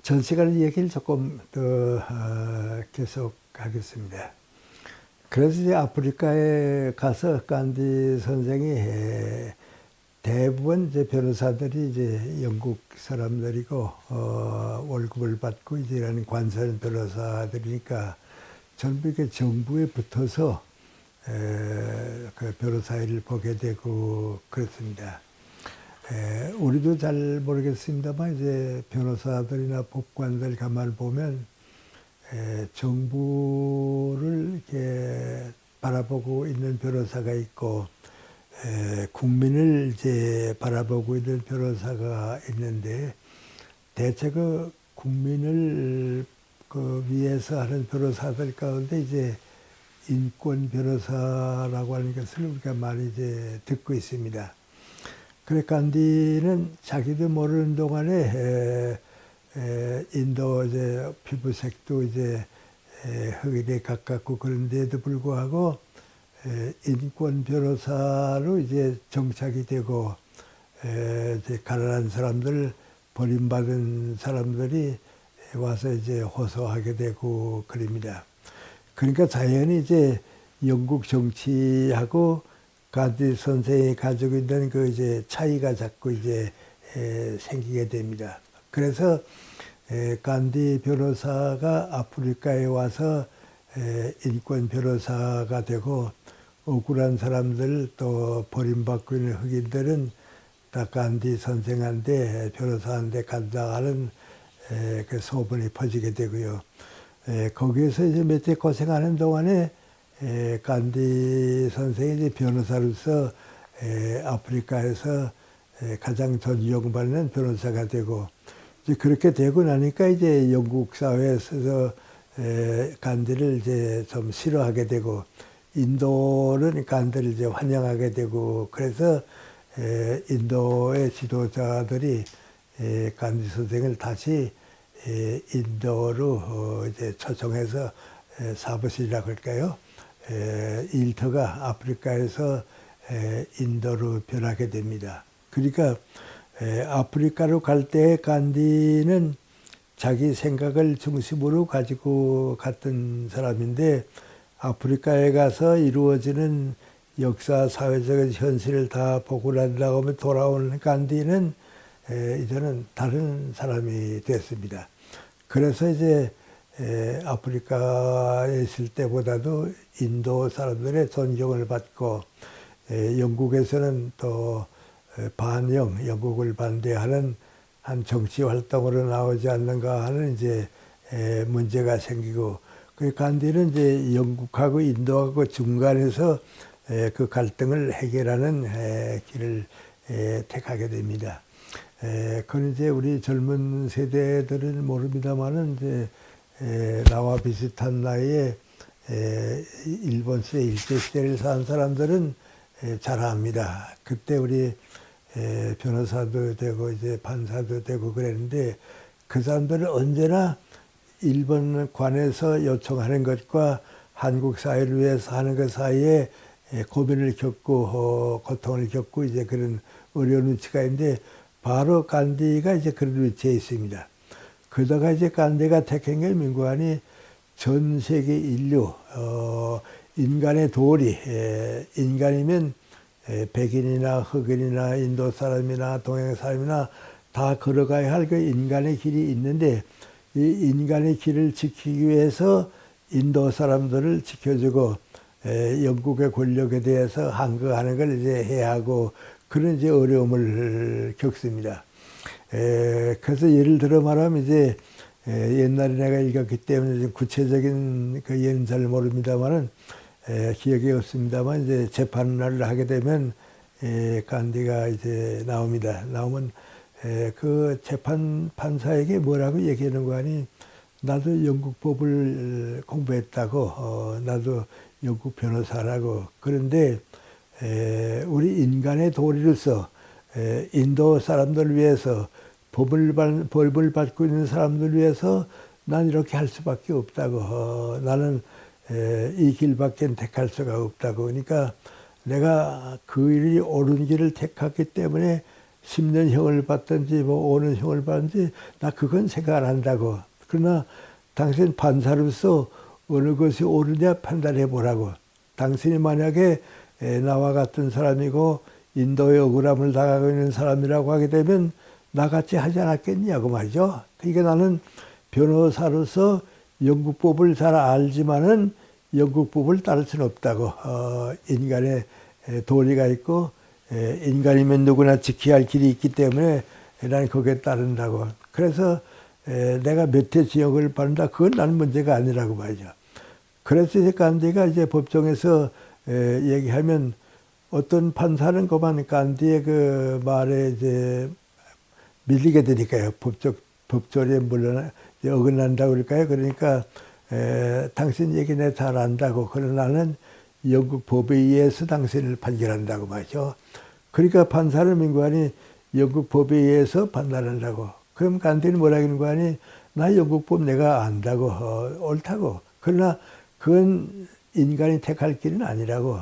전 시간의 얘기를 조금 더 계속하겠습니다. 그래서 이제 아프리카에 가서 간디 선생이 대부분 이제 변호사들이 이제 영국 사람들이고 월급을 받고 이제 일하는 관선 변호사들이니까 전부 이렇게 정부에 붙어서 그 변호사 일을 보게 되고 그렇습니다. 우리도 잘 모르겠습니다만 이제 변호사들이나 법관들 가만 보면 정부를 이렇게 바라보고 있는 변호사가 있고 국민을 이제 바라보고 있는 변호사가 있는데 대체 그 국민을 그 위해서 하는 변호사들 가운데 이제 인권 변호사라고 하는 것을 우리가 많이 이제 듣고 있습니다. 그래 간디는 자기도 모르는 동안에 인도 이제 피부색도 이제 흑인에 가깝고 그런데도 불구하고 인권 변호사로 이제 정착이 되고 이제 가난한 사람들 버림받은 사람들이 와서 이제 호소하게 되고 그럽니다. 그러니까 자연히 이제 영국 정치하고 간디 선생이 가지고 있는 그 이제 차이가 자꾸 이제 생기게 됩니다. 그래서 간디 변호사가 아프리카에 와서 인권 변호사가 되고 억울한 사람들 또 버림받고 있는 흑인들은 다 간디 선생한테 변호사한테 간다 하는 그 소문이 퍼지게 되고요. 거기에서 이제 몇 해 고생하는 동안에 간디 선생이 이제 변호사로서 아프리카에서 가장 존경받는 변호사가 되고 이제 그렇게 되고 나니까 이제 영국 사회에서 간디를 이제 좀 싫어하게 되고 인도는 간디를 이제 환영하게 되고 그래서 인도의 지도자들이 간디 선생을 다시 인도로 이제 초청해서 사무실이라고 할까요? 일터가 아프리카에서 인도로 변하게 됩니다. 그러니까 아프리카로 갈 때 간디는 자기 생각을 중심으로 가지고 갔던 사람인데 아프리카에 가서 이루어지는 역사, 사회적인 현실을 다 보고 난다고 하면 돌아오는 간디는 이제는 다른 사람이 됐습니다. 그래서 이제 아프리카에 있을 때보다도 인도 사람들의 존경을 받고 영국에서는 또 반영, 영국을 반대하는 한 정치 활동으로 나오지 않는가 하는 이제 문제가 생기고 그 간디는 이제 영국하고 인도하고 중간에서 그 갈등을 해결하는 길을 택하게 됩니다. 그건 이제 우리 젊은 세대들은 모릅니다만은 이제 나와 비슷한 나이에 일본 시대, 일제시대를 산 사람들은 잘 압니다. 그때 우리 변호사도 되고 이제 판사도 되고 그랬는데 그 사람들은 언제나 일본 관에서 요청하는 것과 한국 사회를 위해서 하는 것 사이에 고민을 겪고 고통을 겪고 이제 그런 어려운 위치가 있는데 바로 간디가 이제 그런 위치에 있습니다. 그러다가 이제 간디가 택한 게 민관이 전 세계 인류, 인간의 도리, 인간이면 백인이나 흑인이나 인도 사람이나 동양 사람이나 다 걸어가야 할 그 인간의 길이 있는데 이 인간의 길을 지키기 위해서 인도 사람들을 지켜주고 영국의 권력에 대해서 항거하는 걸 이제 해야 하고 그런 이제 어려움을 겪습니다. 그래서 예를 들어 말하면 이제 옛날에 내가 읽었기 때문에 좀 구체적인 그 예는 잘 모릅니다만은 기억이 없습니다만 이제 재판을 하게 되면 간디가 이제 나옵니다. 나오면 그 재판 판사에게 뭐라고 얘기하는 거 아니? 나도 영국 법을 공부했다고, 나도 영국 변호사라고. 그런데 우리 인간의 도리로서 인도 사람들을 위해서 법을 받고 있는 사람들을 위해서 난 이렇게 할 수밖에 없다고. 나는 이 길밖에 택할 수가 없다고. 그러니까 내가 그 일이 옳은 길을 택했기 때문에 10년형을 받든지 뭐 5년형을 받든지 나 그건 생각 안 한다고. 그러나 당신 판사로서 어느 것이 옳으냐 판단해 보라고. 당신이 만약에 나와 같은 사람이고 인도의 억울함을 당하고 있는 사람이라고 하게 되면 나같이 하지 않았겠냐고 말이죠. 그러니까 나는 변호사로서 영국법을 잘 알지만은 영국법을 따를 수는 없다고. 인간의 도리가 있고 인간이면 누구나 지켜야 할 길이 있기 때문에 나는 거기에 따른다고. 그래서 내가 몇 해 징역을 받는다. 그건 나는 문제가 아니라고 말이죠. 그래서 이제 간디가 이제 법정에서 얘기하면 어떤 판사는 그만 간디의 그 말에 이제 밀리게 되니까요. 법조리에 물론 어긋난다고 그럴까요? 그러니까 당신 얘기 내 잘 안다고. 그러나 나는 영국 법에 의해서 당신을 판결한다고 말이죠. 그러니까 판사는 민관이 영국 법에 의해서 판단한다고. 그럼 간디는 뭐라 하는 거 아니? 나 영국 법 내가 안다고. 옳다고. 그러나 그건 인간이 택할 길은 아니라고.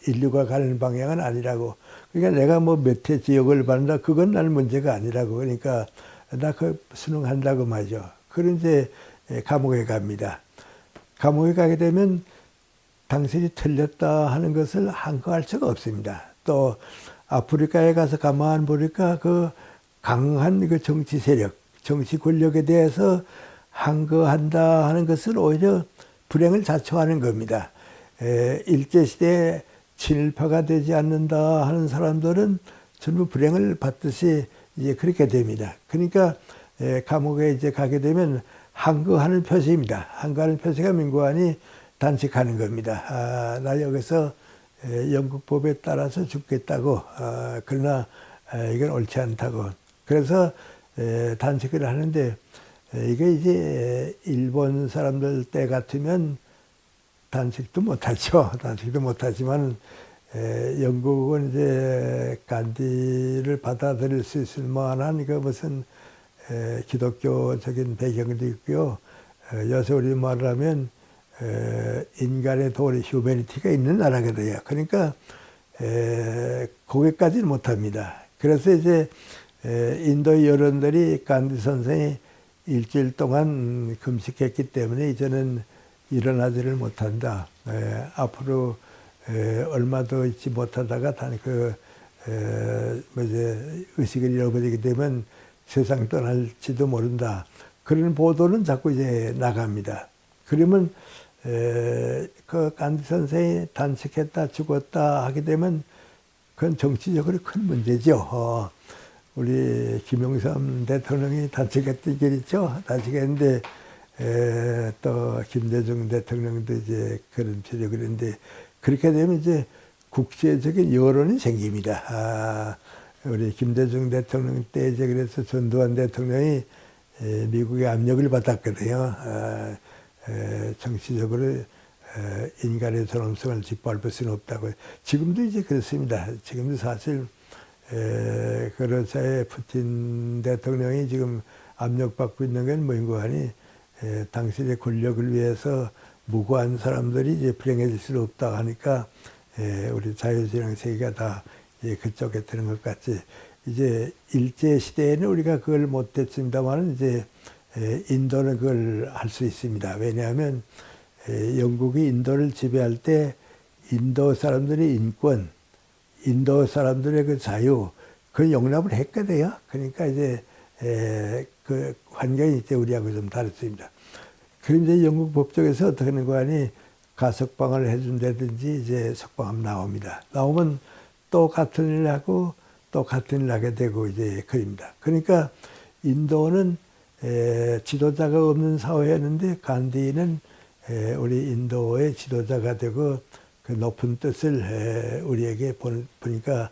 인류가 가는 방향은 아니라고. 그러니까 내가 뭐 몇 해 지역을 받는다. 그건 나는 문제가 아니라고. 그러니까 나 그 수능한다고 말이죠. 그런 이제 감옥에 갑니다. 감옥에 가게 되면 당신이 틀렸다 하는 것을 항거할 수가 없습니다. 또 아프리카에 가서 가만 보니까 그 강한 그 정치 세력, 정치 권력에 대해서 항거한다 하는 것은 오히려 불행을 자초하는 겁니다. 일제시대에 친일파가 되지 않는다 하는 사람들은 전부 불행을 받듯이 이제 그렇게 됩니다. 그러니까 감옥에 이제 가게 되면 항거하는 표시입니다. 항거하는 표시가 민관이 단식하는 겁니다. 나 여기서 영국 법에 따라서 죽겠다고. 그러나 이건 옳지 않다고. 그래서 단식을 하는데 이게 이제 일본 사람들 때 같으면 단식도 못하죠. 단식도 못하지만 영국은 이제 간디를 받아들일 수 있을 만한 그 무슨 기독교적인 배경도 있고요. 요새 우리 말을 하면 인간의 도리, 휴머니티가 있는 나라거든요. 그러니까 거기까지는 못합니다. 그래서 이제 인도 여론들이 간디 선생이 일주일 동안 금식했기 때문에 이제는 일어나지를 못한다. 앞으로 얼마도 있지 못하다가 이제 의식을 잃어버리게 되면 세상 떠날지도 모른다. 그런 보도는 자꾸 이제 나갑니다. 그러면 그 간디 선생이 단식했다 죽었다 하게 되면 그건 정치적으로 큰 문제죠. 우리 김영삼 대통령이 단식했던 게 있죠. 단식했는데 또 김대중 대통령도 이제 그런 필요 그런데 그렇게 되면 이제 국제적인 여론이 생깁니다. 우리 김대중 대통령 때 이제 그래서 전두환 대통령이 미국의 압력을 받았거든요. 정치적으로 인간의 존엄성을 짓밟을 수는 없다고. 지금도 이제 그렇습니다. 지금도 사실 러시아의 푸틴 대통령이 지금 압력받고 있는 건 뭐인고 하니 당신의 권력을 위해서 무고한 사람들이 이제 불행해질 수 없다 하니까 우리 자유진영 세계가 다 그쪽에 드는 것 같이 이제 일제 시대에는 우리가 그걸 못했습니다만 이제 인도는 그걸 할 수 있습니다. 왜냐하면 영국이 인도를 지배할 때 인도 사람들의 인권, 인도 사람들의 그 자유, 그 용납을 했거든요. 그러니까 이제 그 환경이 이제 우리하고 좀 다릅니다. 그런데 영국 법정에서 어떻게 하는 거 아니 가석방을 해준다든지 이제 석방하면 나옵니다. 나오면 또 같은 일을 하고 또 같은 일을 하게 되고 이제 그럽니다. 그러니까 인도는 지도자가 없는 사회였는데 간디는 우리 인도의 지도자가 되고 그 높은 뜻을 우리에게 보니까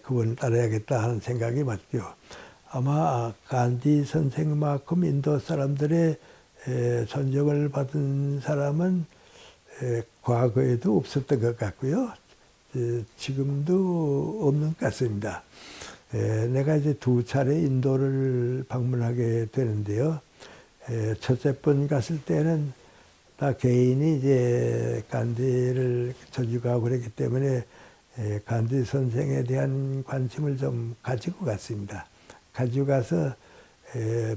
그분을 따라야겠다 하는 생각이 맞죠. 아마 간디 선생만큼 인도 사람들의 존경을 받은 사람은 과거에도 없었던 것 같고요. 지금도 없는 것 같습니다. 내가 이제 2차례 인도를 방문하게 되는데요. 첫째 번 갔을 때는 다 개인이 이제 간디를 저주하고 그랬기 때문에 간디 선생에 대한 관심을 좀 가지고 갔습니다. 가지고 가서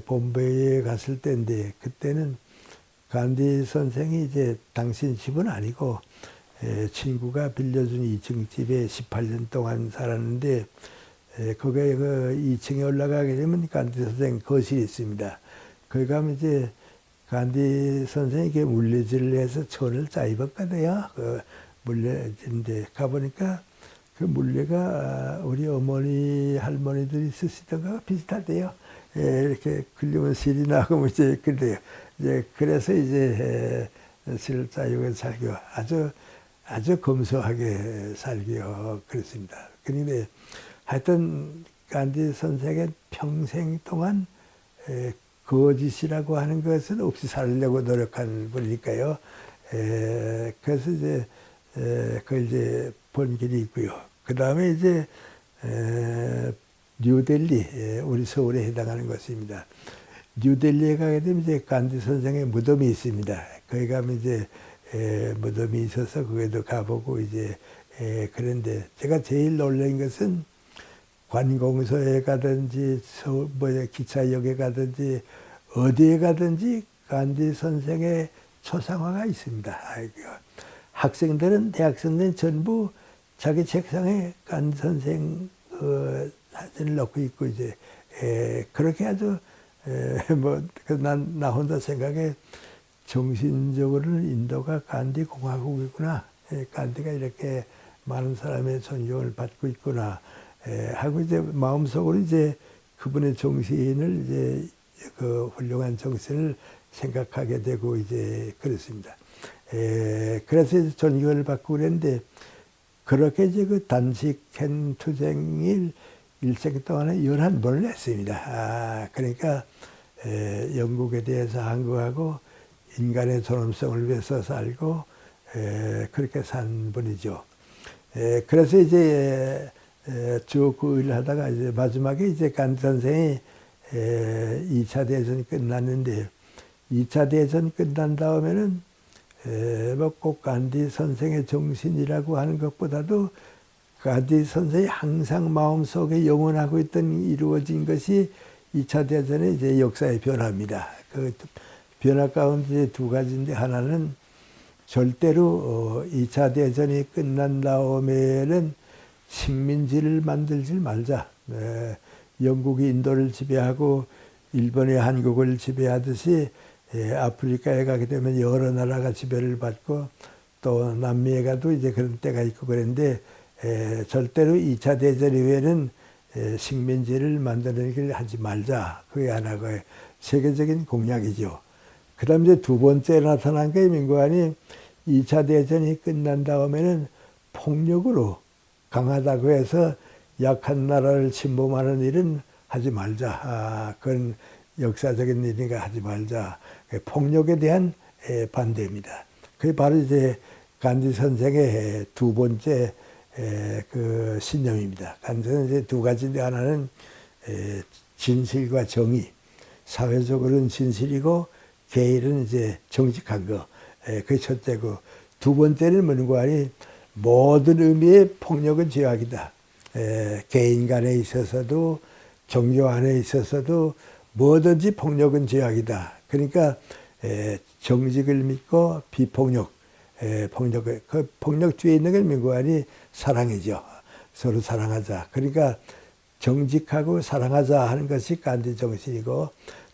bombay에 갔을 때인데 그때는 간디 선생이 이제 당신 집은 아니고 친구가 빌려준 2층 집에 18년 동안 살았는데 거기에 그 2층에 올라가게 되면 간디 선생 거실이 있습니다. 거기 가면 이제 간디 선생에게 물레질을 해서 천을 짜입었거든요. 그 물레질인데 가보니까 그 물레가 우리 어머니 할머니들이 쓰시던 거와 비슷하대요. 이렇게 긁으면 실이 나고 뭐 이제 그래요. 이제 그래서 이제 실을 짜입고 살기요. 아주 검소하게 살기요. 그렇습니다. 그런데 하여튼 간디 선생의 평생 동안 거짓이라고 하는 것은 없이 살려고 노력한 분이니까요. 그래서 이제 그걸 이제 본 길이 있고요. 그 다음에 이제 뉴델리, 우리 서울에 해당하는 것입니다. 뉴델리에 가게 되면 이제 간디 선생의 무덤이 있습니다. 거기 가면 이제 무덤이 있어서 거기도 가보고 이제 그런데 제가 제일 놀란 것은 관공서에 가든지 기차역에 가든지 어디에 가든지 간디 선생의 초상화가 있습니다. 학생들은 대학생들은 전부 자기 책상에 간디 선생 사진을 넣고 있고 이제 그렇게 아주 나 혼자 생각에 정신적으로는 인도가 간디 공화국이구나. 간디가 이렇게 많은 사람의 존경을 받고 있구나. 하고 이제 마음속으로 이제 그분의 정신을 이제 그 훌륭한 정신을 생각하게 되고 이제 그렇습니다. 그래서 이제 존경을 받고 그랬는데 그렇게 이제 그 단식행 투쟁일 일생 동안에 11번을 했습니다. 그러니까 영국에 대해서 항거하고 인간의 존엄성을 위해서 살고 그렇게 산 분이죠. 그래서 이제 쭉 그 일을 하다가 이제 마지막에 이제 간디 선생이 2차 대전이 끝났는데 2차 대전 끝난 다음에는 꼭 간디 선생의 정신이라고 하는 것보다도 간디 선생이 항상 마음속에 영원하고 있던 이루어진 것이 2차 대전의 이제 역사의 변화입니다. 그 변화 가운데 두 가지인데 하나는 절대로 2차 대전이 끝난 다음에는 식민지를 만들지 말자. 영국이 인도를 지배하고 일본이 한국을 지배하듯이 아프리카에 가게 되면 여러 나라가 지배를 받고 또 남미에 가도 이제 그런 때가 있고 그런데 절대로 2차 대전 이후에는 식민지를 만드는 길 하지 말자. 그게 하나가 세계적인 공약이죠. 그 다음 이제 두 번째 나타난 게 민국안이 2차 대전이 끝난 다음에는 폭력으로 강하다고 해서 약한 나라를 침범하는 일은 하지 말자. 그건 역사적인 일이니까 하지 말자. 폭력에 대한 반대입니다. 그게 바로 이제 간디 선생의 두 번째 그 신념입니다. 간디 선생의 두 가지인데 하나는 진실과 정의. 사회적으로는 진실이고 개인은 이제 정직한 거. 그게 첫째고 두 번째는 문구안이 모든 의미의 폭력은 죄악이다. 개인 간에 있어서도 종교 안에 있어서도 뭐든지 폭력은 죄악이다. 그러니까 정직을 믿고 비폭력, 그 폭력 뒤에 있는 게 민구안이 사랑이죠. 서로 사랑하자. 그러니까 정직하고 사랑하자 하는 것이 간디 정신이고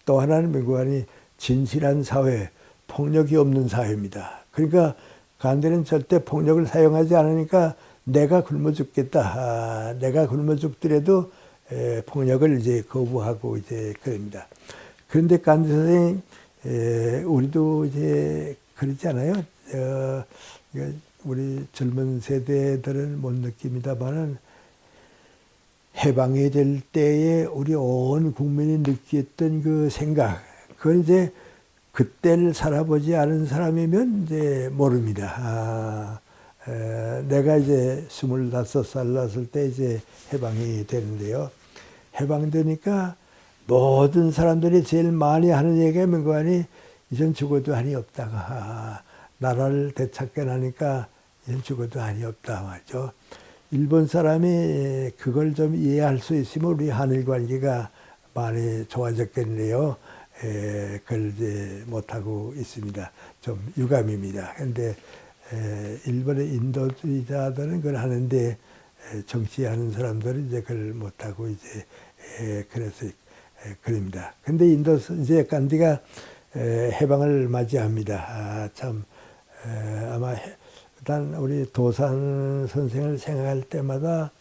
또 하나는 민구안이 진실한 사회, 폭력이 없는 사회입니다. 그러니까 간디는 절대 폭력을 사용하지 않으니까 내가 굶어 죽겠다. 내가 굶어 죽더라도 폭력을 이제 거부하고 이제 그럽니다. 그런데 간디 선생님, 우리도 이제 그렇지 않아요? 우리 젊은 세대들은 못 느낍니다만은 해방이 될 때에 우리 온 국민이 느꼈던 그 생각, 그건 이제 그때를 살아보지 않은 사람이면 이제 모릅니다. 내가 이제 25살 났을 때 이제 해방이 되는데요. 해방되니까 모든 사람들이 제일 많이 하는 얘기가 민구안이 이젠 죽어도 한이 없다가 나라를 되찾게 나니까 이젠 죽어도 한이 없다 말이죠. 일본 사람이 그걸 좀 이해할 수 있으면 우리 한일 관계가 많이 좋아졌겠네요. 그걸 이제 못하고 있습니다. 좀 유감입니다. 근데 일본의 인도주의자들은 그걸 하는데 정치하는 사람들은 이제 그걸 못하고 이제 그래서 그럽니다. 근데 인도 이제 간디가 해방을 맞이합니다. 참 아마 일단 우리 도산 선생을 생각할 때마다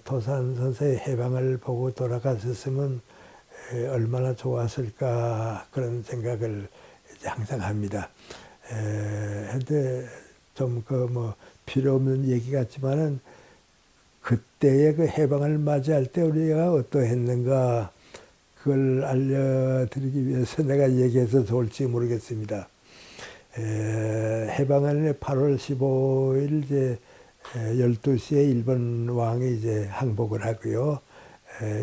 도산 선생의 해방을 보고 돌아갔었으면 얼마나 좋았을까 그런 생각을 이제 항상 합니다. 근데 좀 그 뭐 필요 없는 얘기 같지만은 그때의 그 해방을 맞이할 때 우리가 어떠했는가 그걸 알려드리기 위해서 내가 얘기해서 좋을지 모르겠습니다. 해방을 8월 15일 이제 12시에 일본 왕이 이제 항복을 하고요.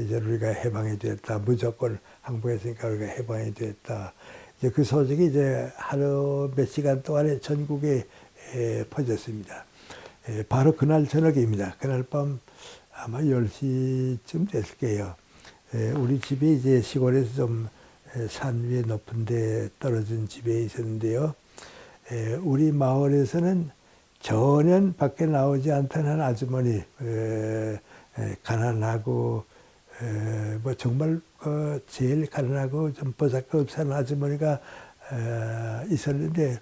이제 우리가 해방이 됐다. 무조건 항복했으니까 우리가 해방이 됐다. 이제 그 소식이 이제 하루 몇 시간 동안에 전국에 퍼졌습니다. 바로 그날 저녁입니다. 그날 밤 아마 10시쯤 됐을 거예요. 우리 집이 이제 시골에서 좀 산 위에 높은 데 떨어진 집에 있었는데요. 우리 마을에서는 전혀 밖에 나오지 않던 한 아주머니, 가난하고, 뭐 정말 제일 가난하고 좀 보잘것없는 아주머니가 있었는데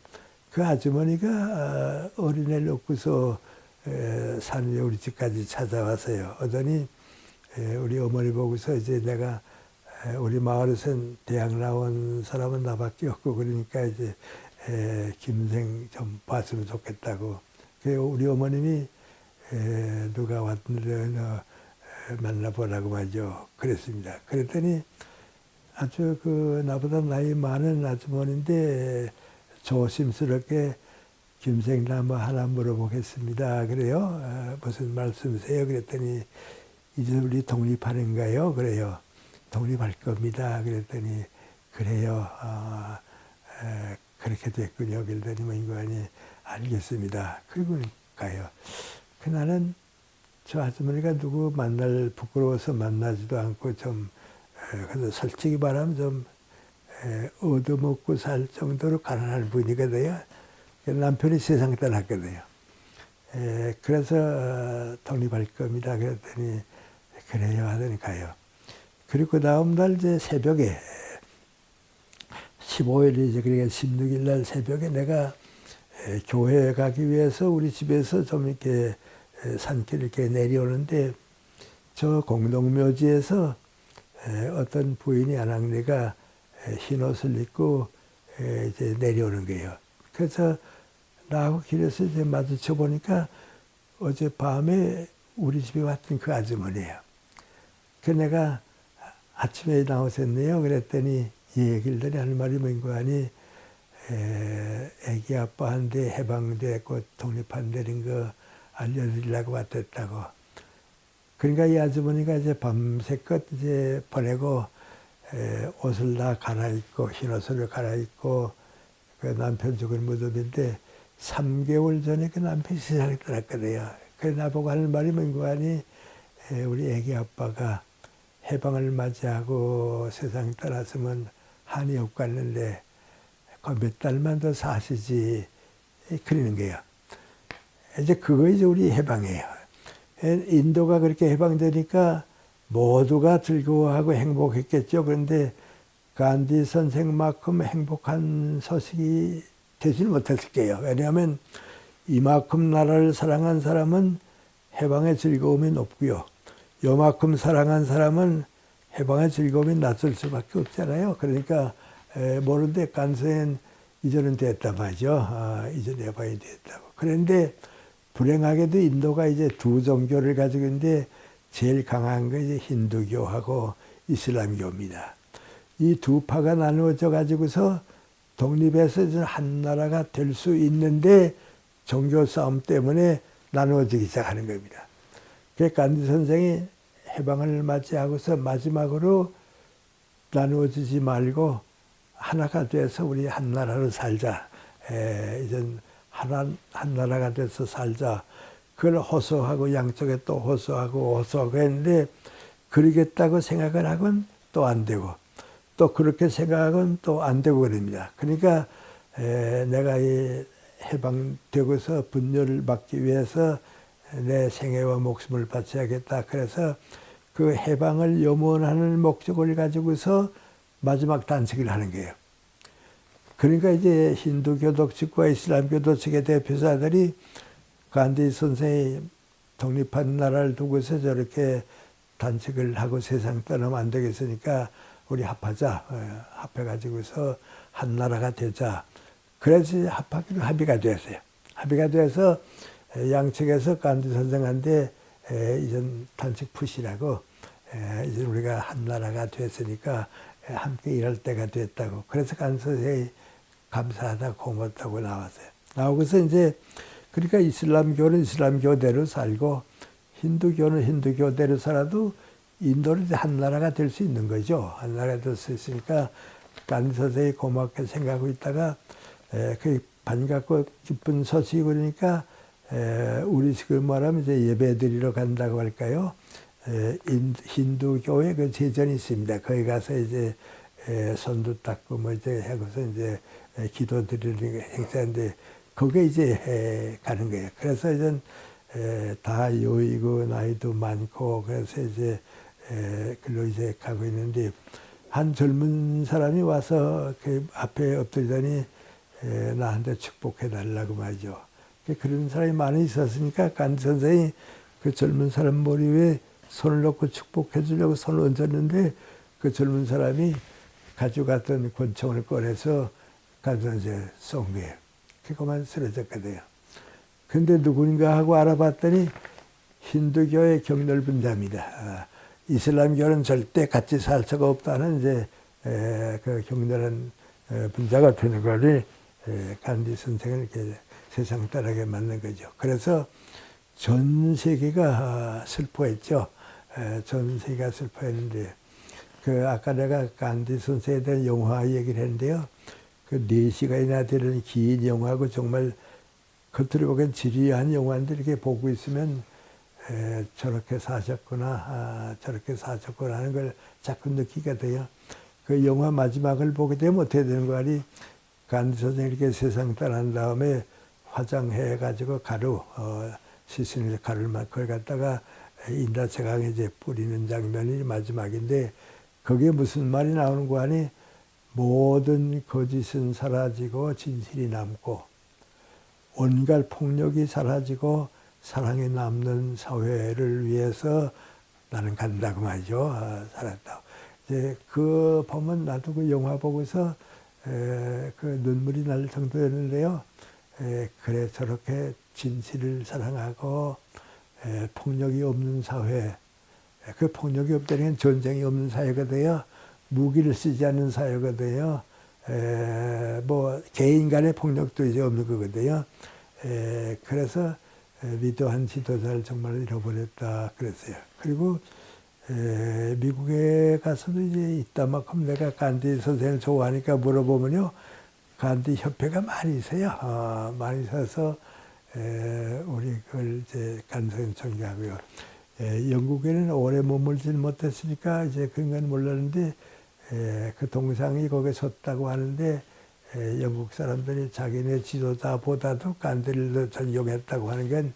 그 아주머니가 어린애를 놓고서 산 위에 우리 집까지 찾아왔어요. 오더니 우리 어머니 보고서 이제 내가 우리 마을에선 대학 나온 사람은 나밖에 없고 그러니까 이제 김생 좀 봤으면 좋겠다고. 우리 어머님이 누가 왔는데 만나보라고 말이죠. 그랬습니다. 그랬더니 아주 그 나보다 나이 많은 아주머니인데 조심스럽게 김생나무 하나 물어보겠습니다. 그래요. 무슨 말씀이세요? 그랬더니 이제 우리 독립하는가요? 그래요. 독립할 겁니다. 그랬더니 그래요. 그렇게 됐군요. 그랬더니 뭐 인간이 알겠습니다. 그리고 가요. 그날은 저 아주머니가 누구 만날 부끄러워서 만나지도 않고 좀 그래서 솔직히 말하면 좀 얻어먹고 살 정도로 가난한 분이거든요. 남편이 세상 떠났거든요. 그래서 독립할 겁니다. 그랬더니 그래요 하더니 가요. 그리고 그 다음 날 이제 새벽에 15일 이제 그러니까 16일 날 새벽에 내가 교회에 가기 위해서 우리 집에서 좀 이렇게 산길 이렇게 내려오는데 저 공동묘지에서 어떤 부인이 아낙네가 흰 옷을 입고 이제 내려오는 거예요. 그래서 나하고 길에서 이제 마주쳐 보니까 어젯밤에 우리 집에 왔던 그 아주머니예요. 그 내가 아침에 나오셨네요. 그랬더니 예, 길더니 하는 말이 뭔가 하니 애기 아빠한테 해방되고 독립한다는 거 알려드리려고 왔댔다고. 그러니까 이 아주머니가 이제 밤새껏 이제 보내고 옷을 다 갈아입고 흰 옷을 갈아입고 그 남편 죽은 무덤인데 3개월 전에 그 남편이 세상에 떠났거든요. 그래 나보고 하는 말이 뭔가 하니 우리 애기 아빠가 해방을 맞이하고 세상 떠났으면 한이 없겠는데 그 몇 달만 더 사시지 그러는 거예요. 이제 그거 이제 우리 해방이에요. 인도가 그렇게 해방되니까 모두가 즐거워하고 행복했겠죠. 그런데 간디 선생만큼 행복한 소식이 되지는 못했을 거예요. 왜냐하면 이만큼 나라를 사랑한 사람은 해방의 즐거움이 높고요. 요만큼 사랑한 사람은 해방의 즐거움이 낮을 수밖에 없잖아요. 그러니까 모르는데 간서엔 이전은 됐단 말이죠. 이전 해방이 됐다고. 그런데 불행하게도 인도가 이제 두 종교를 가지고 있는데 제일 강한 게 이제 힌두교하고 이슬람교입니다. 이 두 파가 나누어져 가지고서 독립해서 한 나라가 될 수 있는데 종교 싸움 때문에 나누어지기 시작하는 겁니다. 그래서 간디 선생이 해방을 맞이하고서 마지막으로 나누어지지 말고 하나가 돼서 우리 한 나라로 살자. 이젠 한 나라가 돼서 살자. 그걸 호소하고 양쪽에 또 호소하고 했는데 그러겠다고 생각을 하곤 또 안 되고 또 그렇게 생각하곤 또 안 되고 그럽니다. 그러니까 내가 이 해방되고서 분열을 막기 위해서 내 생애와 목숨을 바쳐야겠다. 그래서 그 해방을 염원하는 목적을 가지고서 마지막 단식을 하는 거예요. 그러니까 이제 힌두교도 측과 이슬람교도 측의 대표자들이 간디 선생이 독립한 나라를 두고서 저렇게 단식을 하고 세상 떠나면 안 되겠으니까 우리 합하자. 합해가지고서 한 나라가 되자. 그래서 합하기로 합의가 됐어요. 합의가 돼서 양측에서 간디 선생한테 이젠 단식 푸시라고 이제 우리가 한 나라가 됐으니까 함께 일할 때가 됐다고. 그래서 간디 선생이 감사하다 고맙다고 나왔어요. 나오고서 이제 그러니까 이슬람교는 이슬람교대로 살고 힌두교는 힌두교대로 살아도 인도는 이제 한 나라가 될 수 있는 거죠. 한 나라가 될 수 있으니까 간디 선생이 고맙게 생각하고 있다가 그 반갑고 기쁜 소식이 그러니까 우리 지금 말하면 이제 예배 드리러 간다고 할까요? 힌두교의 그 제전이 있습니다. 거기 가서 이제 손도 닦고 뭐 이제 하고서 이제 기도 드리는 행사인데 거기에 이제 가는 거예요. 그래서 이제 다 여의고 나이도 많고 그래서 이제 글로 이제 가고 있는데 한 젊은 사람이 와서 그 앞에 엎드리더니 나한테 축복해 달라고 말이죠. 그런 사람이 많이 있었으니까 간디 선생이 그 젊은 사람 머리 위에 손을 놓고 축복해 주려고 손을 얹었는데 그 젊은 사람이 가져갔던 권총을 꺼내서 간디 선생에 쏜 거예요. 그것만 쓰러졌거든요. 근데 누군가 하고 알아봤더니 힌두교의 격넓은 자입니다. 이슬람교는 절대 같이 살 수가 없다는 이제 그 격렬한 분자가 되는 거니 간디 선생을 이렇게 세상 따르게 만든 거죠. 그래서 전 세계가 슬퍼했죠. 전 세계가 슬퍼했는데 그 아까 내가 간디 선생에 대한 영화 얘기를 했는데요. 그 4시간이나 되는 긴 영화고 정말 겉으로 보기엔 지리한 영화인데 이렇게 보고 있으면 저렇게 사셨구나, 저렇게 사셨구나 하는 걸 자꾸 느끼게 돼요. 그 영화 마지막을 보게 되면 어떻게 되는 거 아니? 간디 선생이 이렇게 세상 떠난 다음에 화장해가지고 가루, 씻은 가루를 그걸 갖다가 인다체강에 이제 뿌리는 장면이 마지막인데 거기에 무슨 말이 나오는 거 아니? 모든 거짓은 사라지고 진실이 남고 온갖 폭력이 사라지고 사랑이 남는 사회를 위해서 나는 간다고 말이죠. 살았다. 이제 그 보면 나도 그 영화 보고서 그 눈물이 날 정도였는데요. 그래 저렇게 진실을 사랑하고 폭력이 없는 사회, 그 폭력이 없다는 건 전쟁이 없는 사회거든요. 무기를 쓰지 않는 사회거든요. 뭐 개인 간의 폭력도 이제 없는 거거든요. 그래서 위대한 지도자를 정말 잃어버렸다 그랬어요. 그리고 미국에 가서도 이제 이따만큼 내가 간디 선생을 좋아하니까 물어보면요. 간디 협회가 많이 있어요. 많이 있어서 우리 그걸 이제 간선 총리하고요. 영국에는 오래 머물지는 못했으니까 이제 그런 건 몰랐는데 그 동상이 거기에 섰다고 하는데 영국 사람들이 자기네 지도자보다도 간디를 더 존경했다고 하는 건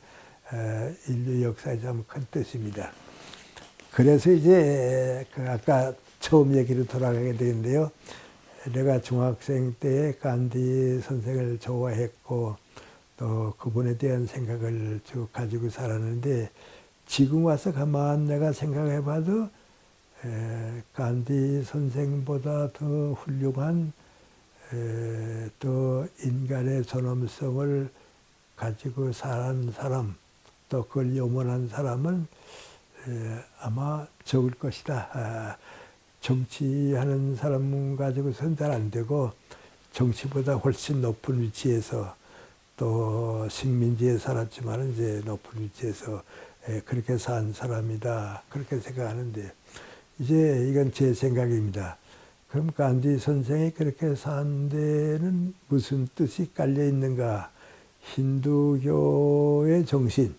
인류 역사에 좀 큰 뜻입니다. 그래서 이제 그 아까 처음 얘기로 돌아가게 되는데요. 내가 중학생 때 간디 선생을 좋아했고 또 그분에 대한 생각을 쭉 가지고 살았는데 지금 와서 가만 내가 생각해 봐도 간디 선생보다 더 훌륭한 또 인간의 존엄성을 가지고 살은 사람 또 그걸 염원한 사람은 아마 적을 것이다. 정치하는 사람 가지고서는 잘 안 되고 정치보다 훨씬 높은 위치에서 또 식민지에 살았지만 이제 높은 위치에서 그렇게 산 사람이다. 그렇게 생각하는데 이제 이건 제 생각입니다. 그럼 간디 선생이 그렇게 산 데는 무슨 뜻이 깔려 있는가? 힌두교의 정신,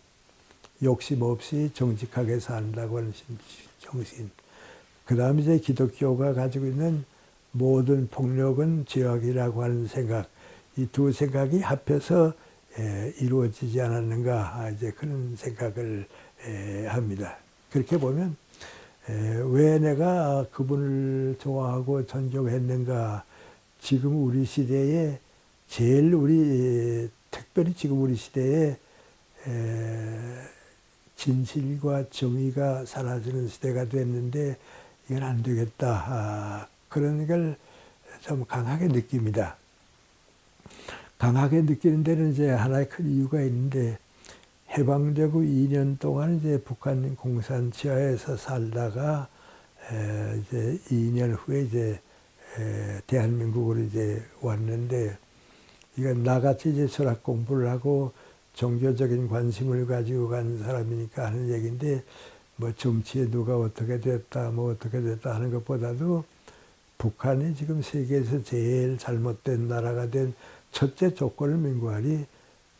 욕심 없이 정직하게 산다고 하는 정신. 그 다음에 이제 기독교가 가지고 있는 모든 폭력은 죄악이라고 하는 생각. 이 두 생각이 합해서 이루어지지 않았는가, 이제 그런 생각을 합니다. 그렇게 보면 왜 내가 그분을 좋아하고 존경했는가. 지금 우리 시대에 제일 특별히 지금 우리 시대에 진실과 정의가 사라지는 시대가 됐는데 이건 안 되겠다. 그런 걸 좀 강하게 느낍니다. 강하게 느끼는 데는 이제 하나의 큰 이유가 있는데, 해방되고 2년 동안 이제 북한 공산 지하에서 살다가 이제 2년 후에 이제 대한민국으로 이제 왔는데, 이건 나같이 이제 철학 공부를 하고 종교적인 관심을 가지고 간 사람이니까 하는 얘기인데, 뭐 정치에 누가 어떻게 됐다, 뭐 어떻게 됐다 하는 것보다도 북한이 지금 세계에서 제일 잘못된 나라가 된 첫째 조건을 명구하니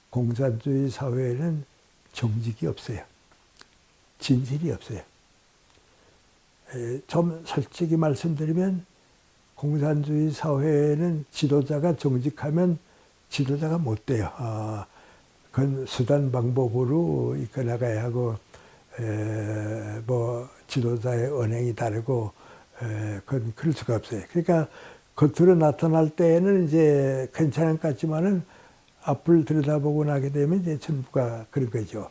공산주의 사회에는 정직이 없어요. 진실이 없어요. 좀 솔직히 말씀드리면 공산주의 사회에는 지도자가 정직하면 지도자가 못 돼요. 그건 수단 방법으로 이끌어나가야 하고, 뭐 지도자의 언행이 다르고, 그건 그럴 수가 없어요. 그러니까 겉으로 나타날 때에는 이제 괜찮은 것 같지만은 앞을 들여다보고 나게 되면 이제 전부가 그런 거죠.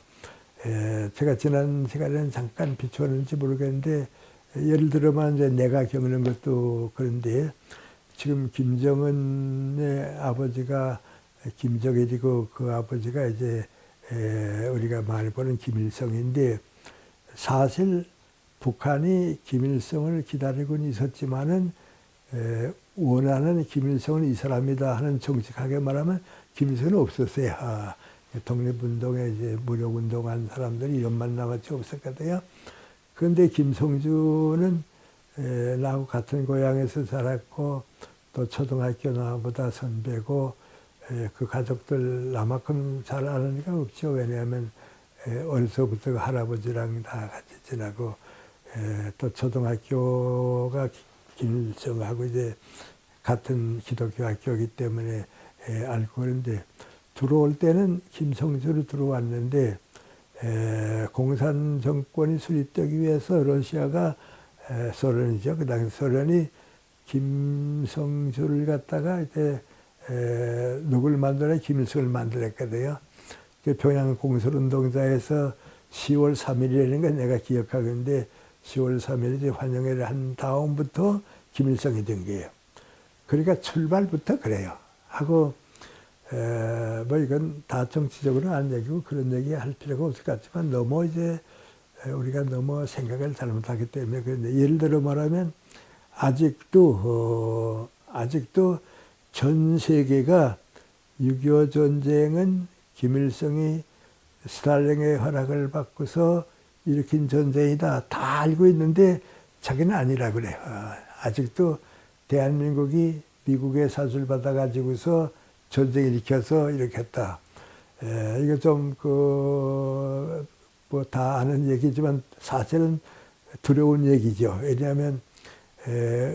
제가 지난 시간에는 잠깐 비추었는지 모르겠는데, 예를 들어만 이제 내가 겪는 것도 그런데, 지금 김정은의 아버지가 김정일이고 그 아버지가 이제 우리가 많이 보는 김일성인데, 사실 북한이 김일성을 기다리고는 있었지만은 원하는 김일성은 이 사람이다 하는 정직하게 말하면 김일성은 없었어요. 독립운동에 이제 무력운동한 사람들이 이런만 나머지 없었거든요. 그런데 김성주는 나하고 같은 고향에서 자랐고 또 초등학교 나보다 선배고, 그 가족들 나만큼 잘 아는 게 없죠. 왜냐하면 어려서부터 할아버지랑 다 같이 지나고, 또 초등학교가 김일성하고 이제 같은 기독교 학교이기 때문에 알고 그런데, 들어올 때는 김성주로 들어왔는데, 공산 정권이 수립되기 위해서 러시아가, 소련이죠. 그 당시 소련이 김성주를 갖다가 이제 누굴 만들어 김일성을 만들었거든요. 평양 공설운동자에서 10월 3일이라는 건 내가 기억하는데, 10월 3일 이제 환영회를 한 다음부터 김일성이 된 거예요. 그러니까 출발부터 그래요. 하고, 뭐 이건 다 정치적으로 안 얘기고 그런 얘기 할 필요가 없을 것 같지만, 너무 이제 우리가 너무 생각을 잘못하기 때문에 그런데, 예를 들어 말하면 아직도 전 세계가 6.25 전쟁은 김일성이 스탈린의 허락을 받고서 일으킨 전쟁이다 다 알고 있는데 자기는 아니라 그래요. 아직도 대한민국이 미국의 사주를 받아가지고서 전쟁을 일으켜서 이렇게 했다. 이거 좀 뭐 다 아는 얘기지만 사실은 두려운 얘기죠. 왜냐하면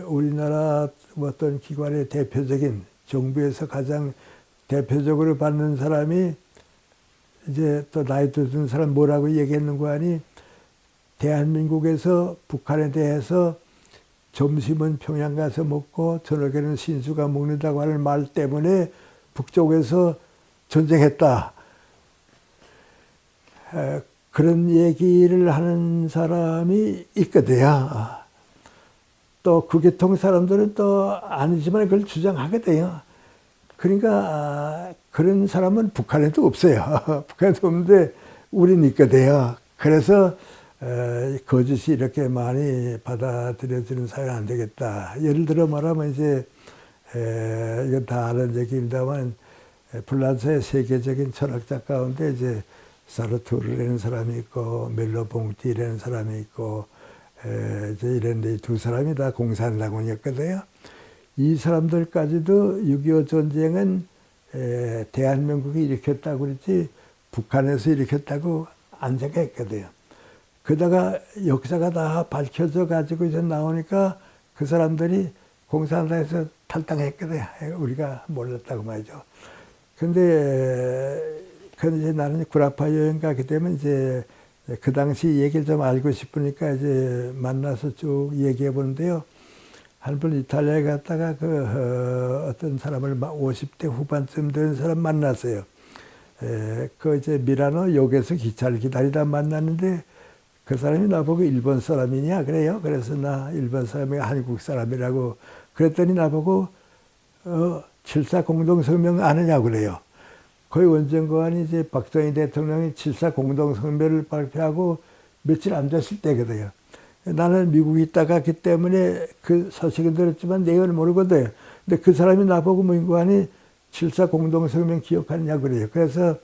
우리나라 어떤 기관의 대표적인, 정부에서 가장 대표적으로 받는 사람이 이제 또 나이 든 사람 뭐라고 얘기했는 거 아니, 대한민국에서 북한에 대해서 점심은 평양 가서 먹고 저녁에는 신수가 먹는다고 하는 말 때문에 북쪽에서 전쟁했다. 그런 얘기를 하는 사람이 있거든요. 또 국외통 사람들은 또 아니지만 그걸 주장하거든요. 그러니까 그런 사람은 북한에도 없어요. 북한에도 없는데 우리는 있거든요. 그래서 거짓이 이렇게 많이 받아들여지는 사회는 안 되겠다. 예를 들어 말하면 이제 이건 다 아는 얘기입니다만, 프랑스의 세계적인 철학자 가운데 이제 사르투르라는 사람이 있고 멜로봉티라는 사람이 있고, 이제 이런데 두 사람이 다 공산당원이었거든요. 이 사람들까지도 6.25 전쟁은 대한민국이 일으켰다고 그랬지 북한에서 일으켰다고 안 생각했거든요. 그러다가 역사가 다 밝혀져 가지고 이제 나오니까 그 사람들이 공산당에서 탈당했거든요. 우리가 몰랐다고 말이죠. 근데 이제 나는 구라파 여행 가게 되면 이제 그 당시 얘기를 좀 알고 싶으니까 이제 만나서 쭉 얘기해 보는데요. 한 번 이탈리아에 갔다가 어떤 사람을 50대 후반쯤 된 사람 만났어요. 그 이제 미라노 역에서 기차를 기다리다 만났는데 그 사람이 나보고 일본 사람이냐 그래요. 그래서 나 일본 사람이 한국 사람이라고 그랬더니 나보고 7.4 공동성명 아느냐고 그래요. 거의 언젠가는 이제 박정희 대통령이 7.4 공동성명을 발표하고 며칠 안 됐을 때거든요. 나는 미국에 있다 갔기 때문에 그 소식은 들었지만 내용을 모르거든요. 근데 그 사람이 나보고 문관이 7.4 공동성명 기억하느냐고 그래요. 그래서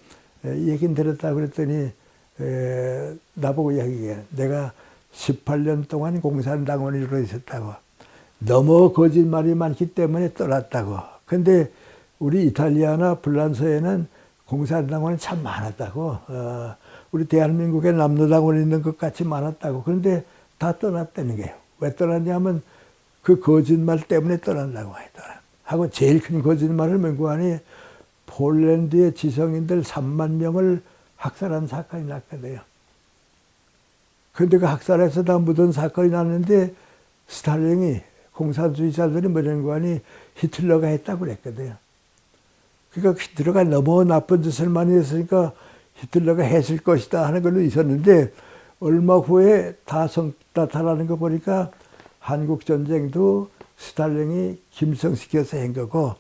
얘기는 들었다고 그랬더니 나보고 이야기해. 내가 18년 동안 공산당원으로 있었다고. 너무 거짓말이 많기 때문에 떠났다고. 근데 우리 이탈리아나 불란서에는 공산당원이 참 많았다고. 우리 대한민국에 남로당원이 있는 것 같이 많았다고. 그런데 다 떠났다는 거예요. 왜 떠났냐면 그 거짓말 때문에 떠난다고 하더라. 하고 제일 큰 거짓말을 맹구하니 폴란드의 지성인들 3만 명을 학살한 사건이 났거든요. 그런데 그 학살해서 다 묻은 사건이 났는데 스탈린이 공산주의자들이 뭐라는 거 아니 히틀러가 했다고 그랬거든요. 그러니까 히틀러가 너무 나쁜 짓을 많이 했으니까 히틀러가 했을 것이다 하는 걸로 있었는데 얼마 후에 다 성다타라는 거 보니까 한국전쟁도 스탈린이 김성시켜서 한 거고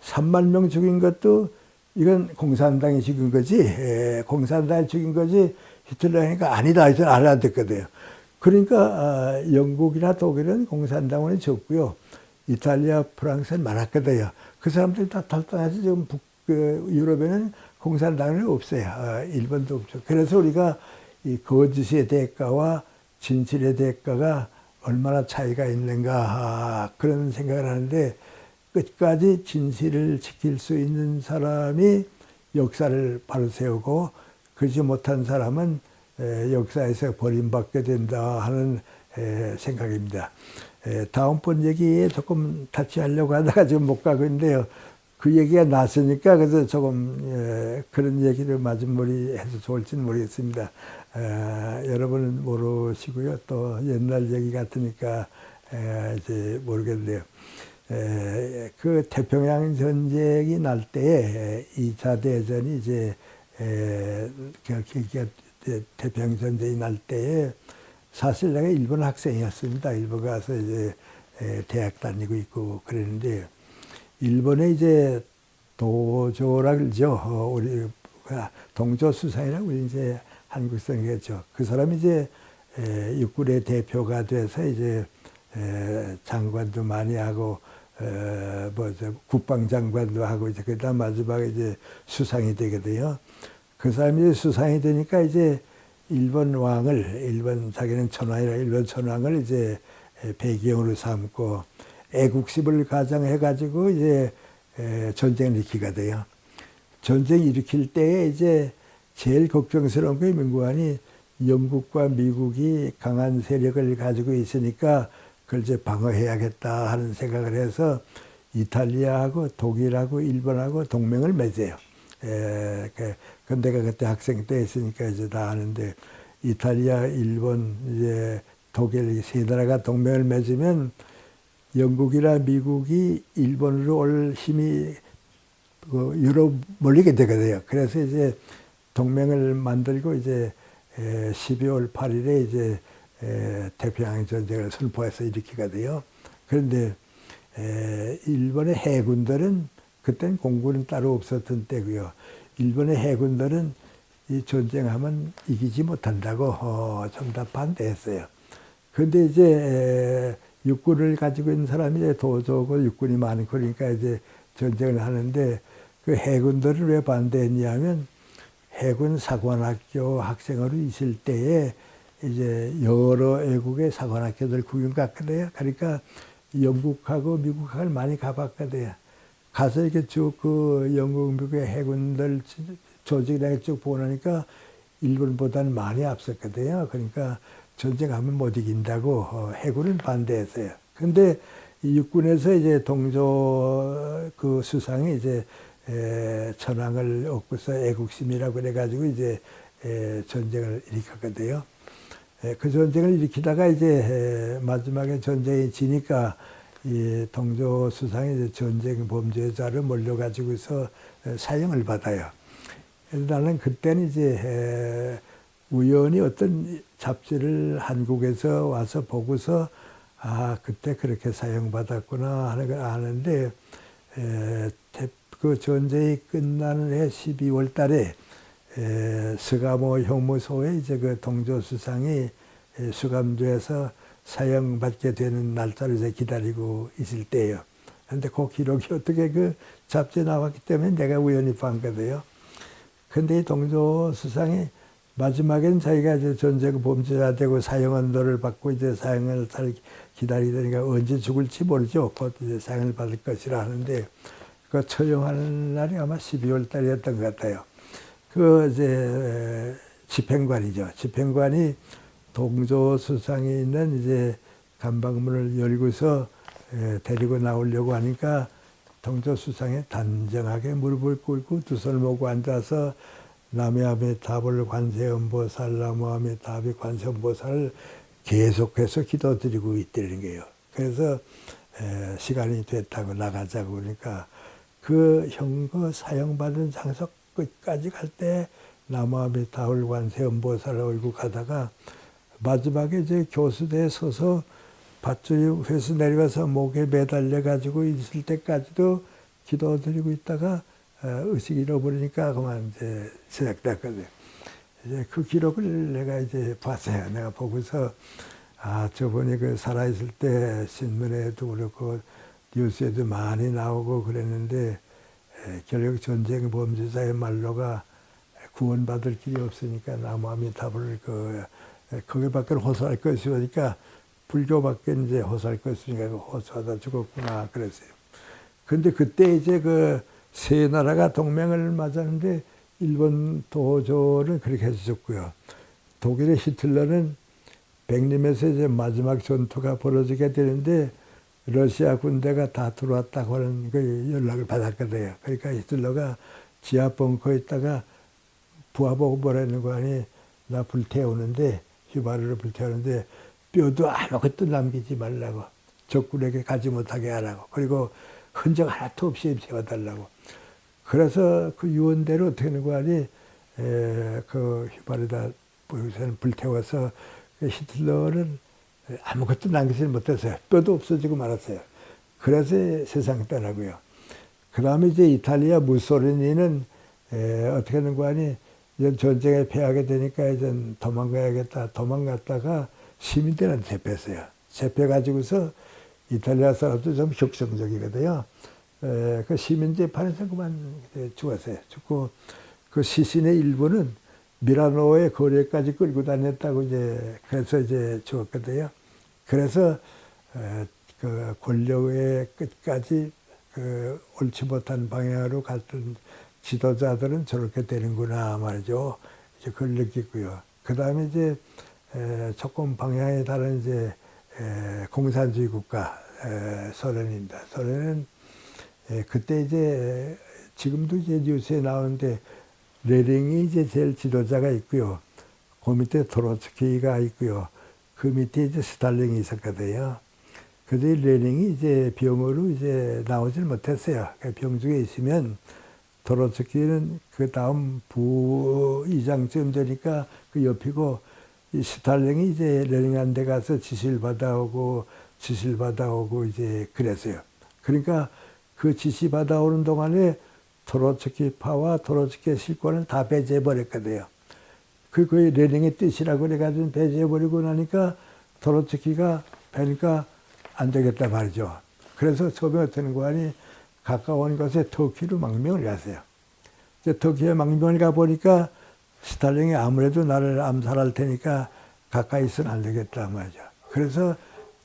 3만 명 죽인 것도 이건 공산당이 죽인 거지 공산당이 죽인 거지 히틀러가 아니다 이제 알아듣거든요. 그러니까 영국이나 독일은 공산당원이 적고요. 이탈리아, 프랑스는 많았거든요. 그 사람들이 다 탈당해서 지금 유럽에는 공산당이 없어요. 일본도 없죠. 그래서 우리가 이 거짓의 대가와 진실의 대가가 얼마나 차이가 있는가 그런 생각을 하는데 끝까지 진실을 지킬 수 있는 사람이 역사를 바로 세우고 그러지 못한 사람은 역사에서 버림받게 된다 하는 생각입니다. 다음번 얘기에 조금 타치하려고 하다가 지금 못 가고 있는데요. 그 얘기가 났으니까 그래서 조금 그런 얘기를 마지막에 해서 좋을지는 모르겠습니다. 여러분은 모르시고요. 또 옛날 얘기 같으니까 이제 모르겠네요. 그 태평양 전쟁이 날 때에 2차 대전이 이제 태평양 전쟁이 날 때에 사실 내가 일본 학생이었습니다. 일본 가서 이제 대학 다니고 있고 그랬는데 일본에 이제 도조라 그러죠. 우리 동조 수상이라고 이제 한국 사람이겠죠. 그 사람이 이제 육군의 대표가 돼서 이제 장관도 많이 하고 국방장관도 하고 이제 그다음 마지막에 이제 수상이 되거든요. 그 사람이 수상이 되니까 이제 일본 자기는 천황이라 일본 천황을 이제 배경으로 삼고 애국심을 가장해가지고 이제 전쟁을 일으키거든요. 전쟁 일으킬 때에 이제 제일 걱정스러운 게 민구안이 영국과 미국이 강한 세력을 가지고 있으니까 그걸 이제 방어해야겠다 하는 생각을 해서 이탈리아하고 독일하고 일본하고 동맹을 맺어요. 그 내가 그때 학생 때 했으니까 이제 다 아는데 이탈리아, 일본, 이제 독일 세 나라가 동맹을 맺으면 영국이나 미국이 일본으로 올 힘이 유럽 몰리게 되거든요. 그래서 이제 동맹을 만들고 이제 12월 8일에 이제 태평양 전쟁을 선포해서 일으키거든요. 그런데 일본의 해군들은 그때는 공군은 따로 없었던 때고요. 일본의 해군들은 이 전쟁하면 이기지 못한다고 전부 다 반대했어요. 그런데 이제 육군을 가지고 있는 사람이 도저고 육군이 많고 그러니까 이제 전쟁을 하는데 그 해군들을 왜 반대했냐면 해군 사관학교 학생으로 있을 때에 이제 여러 외국의 사관학교들 구경 갔거든요. 그러니까 영국하고 미국을 많이 가봤거든요. 가서 이렇게 쭉 그 영국, 미국의 해군들 조직을 쭉 보니까 일본보다는 많이 앞섰거든요. 그러니까 전쟁하면 못 이긴다고 해군은 반대했어요. 근데 육군에서 이제 동조 그 수상이 이제 천황을 얻고서 애국심이라고 그래가지고 이제 전쟁을 일으켰거든요. 그 전쟁을 일으키다가 이제 마지막에 전쟁이 지니까 이 동조 수상이 이제 전쟁 범죄자로 몰려가지고서 사형을 받아요. 그래서 나는 그때는 이제 우연히 어떤 잡지를 한국에서 와서 보고서 아 그때 그렇게 사형받았구나 하는 걸 아는데 그 전쟁이 끝나는 해 12월 달에 서가모 형무소에 이제 그 동조 수상이 수감돼서 사형받게 되는 날짜를 이제 기다리고 있을 때예요. 근데 그 기록이 어떻게 그 잡지에 나왔기 때문에 내가 우연히 본 거예요. 근데 이 동조 수상이 마지막에는 자기가 이제 전쟁 범죄자 되고 사형 언도를 받고 이제 사형을 기다리다니까 언제 죽을지 모르죠. 곧 이제 사형을 받을 것이라 하는데 그 처형하는 날이 아마 12월 달이었던 것 같아요. 그 이제 집행관이죠. 집행관이 동조 수상이 있는 이제 감방문을 열고서 데리고 나오려고 하니까 동조 수상이 단정하게 무릎을 꿇고 두 손을 모고 앉아서 나무아미 답을 관세음보살, 나무아미 답이 관세음보살을 계속해서 기도드리고 있다는 거예요. 그래서 시간이 됐다고 나가자고 그러니까 그 형거 사형받은 장소 끝까지 갈 때 나무아미 답을 관세음보살을 얼고 가다가 마지막에 이제 교수대에 서서 밧줄이 회수 내려가서 목에 매달려 가지고 있을 때까지도 기도드리고 있다가 의식 잃어버리니까 그만 이제 시작됐거든요. 이제 그 기록을 내가 이제 봤어요. 내가 보고서 아 저분이 그 살아있을 때 신문에도 그렇고 뉴스에도 많이 나오고 그랬는데 결국 전쟁 범죄자의 말로가 구원받을 길이 없으니까 나무아미 답을 거기밖에 호소할 것이 오니까 불교밖에 이제 호소할 것이니까 호소하다 죽었구나 그랬어요. 근데 그때 이제 그 세 나라가 동맹을 맺었는데 일본 도조는 그렇게 해서 죽고요. 독일의 히틀러는 백림에서 이제 마지막 전투가 벌어지게 되는데 러시아 군대가 다 들어왔다고 하는 그 연락을 받았거든요. 그러니까 히틀러가 지하 벙커에 있다가 부하보고 뭐라는 거 아니 나 불태우는데 휘발유를 불태우는데 뼈도 아무것도 남기지 말라고 적군에게 가지 못하게 하라고 그리고 흔적 하나도 없이 세워달라고 그래서 그 유언대로 어떻게 하는 거 아니 그 휘발유다 불태워서 히틀러는 아무것도 남기지 못했어요. 뼈도 없어지고 말았어요. 그래서 세상 떠나고요. 그 다음에 이제 이탈리아 무소리니는 어떻게 하는 거 아니 이제 전쟁에 패하게 되니까 이제 도망가야겠다. 도망갔다가 시민들한테 잡혔어요. 잡혀가지고서 이탈리아 사람도 좀 혁성적이거든요. 그 시민 재판에서 그만 죽었어요. 죽고 그 시신의 일부는 미라노의 거리까지 끌고 다녔다고 이제 그래서 이제 죽었거든요. 그래서 그 권력의 끝까지 그 옳지 못한 방향으로 갔던 지도자들은 저렇게 되는구나 말이죠. 이제 그걸 느끼고요. 그 다음에 이제 조금 방향이 다른 이제 공산주의 국가 소련입니다. 소련은 그때 이제 지금도 이제 뉴스에 나오는데 레닌이 이제 제일 지도자가 있고요. 그 밑에 트로츠키가 있고요. 그 밑에 이제 스탈린이 있었거든요. 근데 레닌이 이제 병으로 이제 나오질 못했어요. 병 중에 있으면 트로츠키는 그 다음 부의장쯤 되니까 그 옆이고 이 스탈린이 이제 레닌한테 가서 지시를 받아오고 이제 그랬어요. 그러니까 그 지시 받아오는 동안에 트로츠키파와 트로츠키의 실권을 다 배제해버렸거든요. 그게 레닌의 뜻이라고 그래가지고 배제해버리고 나니까 트로츠키가 배니까 안 되겠다 말이죠. 그래서 처음에 어떤 거아니 가까운 곳에 터키로 망명을 갔어요. 이제 터키에 망명을 가보니까 스탈린이 아무래도 나를 암살할 테니까 가까이 있으면 안 되겠다 말이죠. 그래서